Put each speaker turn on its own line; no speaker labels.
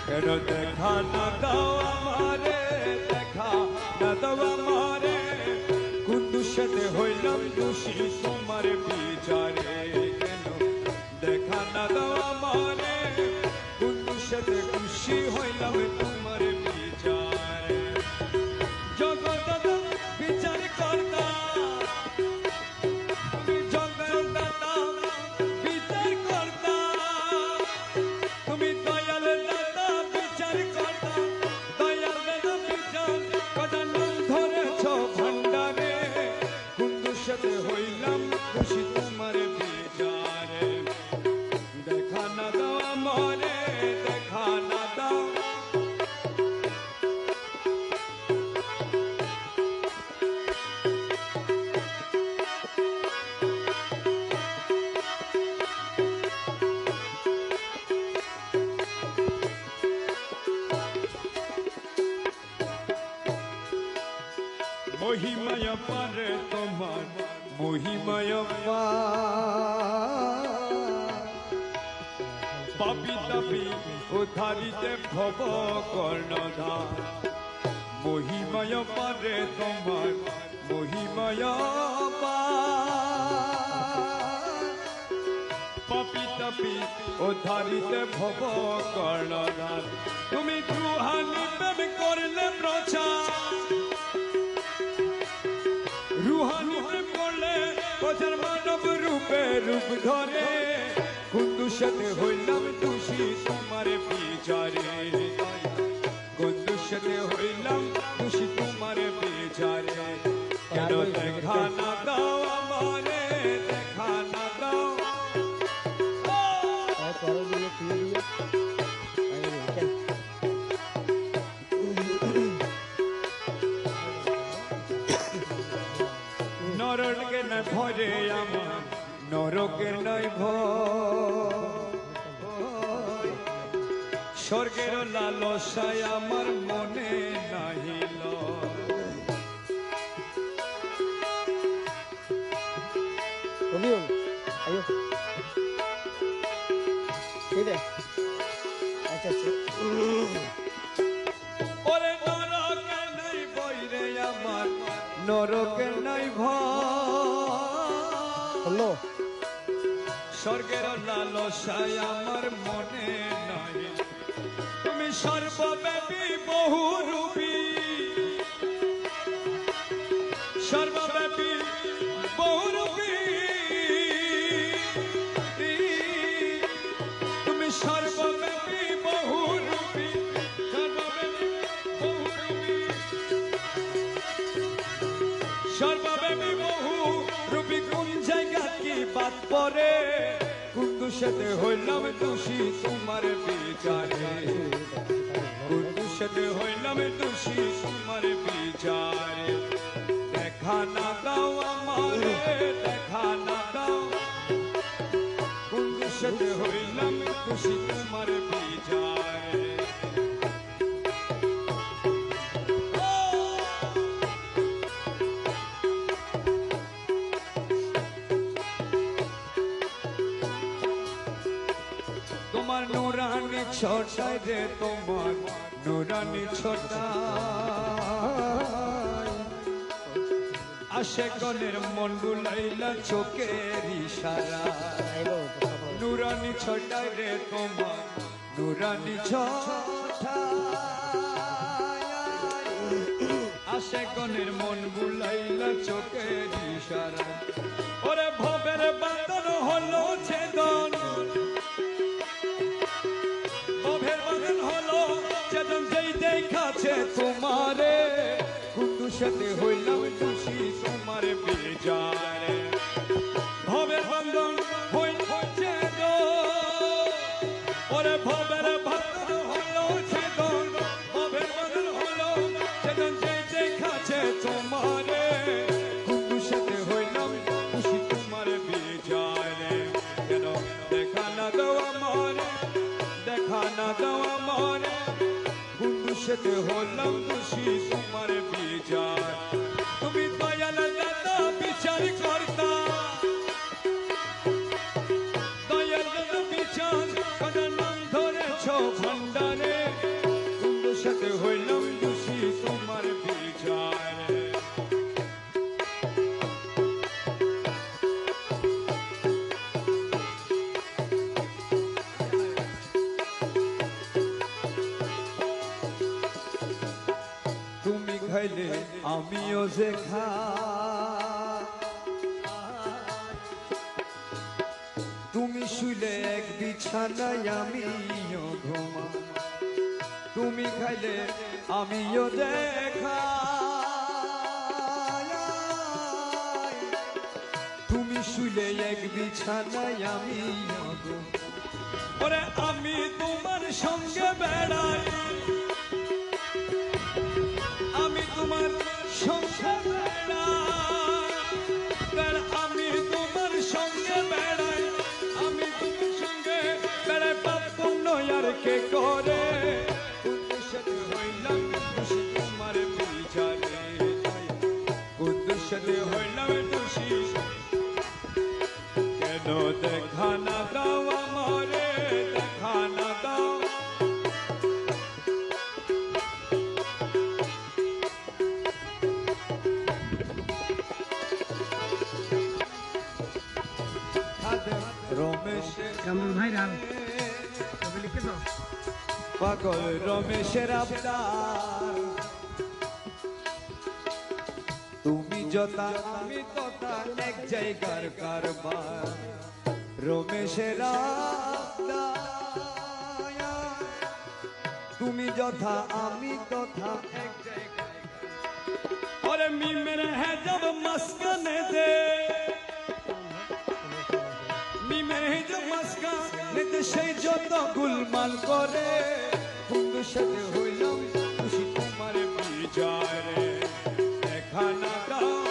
কেন দেখা না দাও আমারে, দেখা না দাও আমারে, কোন দোষেতে হইলাম দোষী তোমার বিচারে। কেন দেখা না দাও আমারে, কোন দোষেতে খুশি হইলাম তোমার বিচারে। জগৎ বিচার কর্তা, তুমি জগৎ বিচার কর্তা, তুমি দয়াল দাতা বিচার কর্তা, দয়াল দাতা বিচার কর্তা, নাম ধরেছ ভান্ডারে, কোন দোষেতে হইলাম খুশি তোমার বিচারে। দেখা না দাও আমারে, দেখা না দাও, মহিমায় পারে তোমার মহিমায় পাপি তাপি উদ্ধারিতে ভব কর্ণধার। মহিমায় পারে তোমার মহিমায় পাপি তাপি উদ্ধারিতে ভব কর্ণধার। তুমি রুহানি প্রেম করলে প্রচার, রুহানি প্রেম করলে প্রচার, মানব রূপে রূপ ধরে, কোন দোষেতে হইলাম দোষী তোমার বিচারে। কোন দোষেতে হইলাম দোষী তোমার বিচারে। কেন দেখা না দাও আমারে, দেখা না দাও, নরকের নয় ভরে আমার, নরকের নয় ভয়, স্বর্গের লালসায় আমার মনে নাহিল। ওরে নরকের নাই বইরে আমার, নরকের নাই ভয়, স্বর্গের লালসায় আমার মনে নাই। তুমি সর্বব্যাপী বহুরূপী, সর্বব্যাপী বহুরূপী, তুমি সর্বব্যাপী বহুরূপী, সর্বব্যাপী বহুরূপী, সর্বব্যাপী বহুরূপী। কোন জায়গা কি বাদ পরে, কোন দোষেতে হইলাম দোষী তোমার বিচারে। কোন দোষেতে হইলাম দোষী তোমার বিচারে। দেখা না দাও আমারে, দেখা না দাও, কোন দোষেতে হইলাম দোষী তোমার বিচারে। তোমার নুরানি ছটায় রে, তোমার নুরানি ছটায়, আশেকনের মন বুলাইলা চোখের ইশারা। নুরানি ছটায় রে, তোমার নুরানি ছটায়, আশেকনের মন বুলাইলা চোখের ইশারা। ওরে ভবের বাঁধন হলো ছেদন, দেখাছে তোমারে, কোন দোষেতে হইলাম দোষী তোমার বিচারে। ভবের বন্ধন হইছে গো, ওরে ভবের বন্ধন হলো ছেদন, ভবের বন্ধন হলো ছেদন, যে দেখাছে তোমারে, কোন দোষেতে হইলাম দোষী তোমার বিচারে। কেন দেখা না দাও আমারে, দেখা না দাও আমারে, কোন দোষেতে হলাম দোষী তোমার বিচার। তুমি দয়াল দাতা বিচার কর্তা, দয়াল দাতা বিচার কর্তা, নাম ধরেছ ভান্ডারে। ভান্ডারে বন্ধুর সাথে হইলাম খুশি তোমার বিচারে তুমি খাইলে আমিও যে খাই তুমি শুলে এক বিছানায় আমিও ঘুমা তুমি খাইলে আমিও দেখা তুমি শুলে এক বিছানায় আমিও ঘুমা ওরে আমি তোমার সঙ্গে বেড়াই আমি তোমার সঙ্গে বেড়াই আমি তোমার সঙ্গে বেড়াই আমি তোমার সঙ্গে বেড়াই পাপ পুণ্য আর কে করে বন্ধুর সাথে হইলাম খুশি তোমার বিচারে বন্ধুর সাথে হইলাম খুশি কেন দেখা না দাও আমারে দেখা না দাও রমেশ
কামরুল ভাই রাম তবে লিখে দাও
পাগল রমেশের আবদার তুমি যথা আমি তথা এক জায়গার কারবার রমেশের আবদার তুমি যথা আমি তথা এক জায়গায় ওরে মিমের হ্যাঁ জব মস্কানে দে সেই যত গুলমাল করে বন্ধুর সাথে হইলাম খুশি তোমার বিচারে দেখা না দাও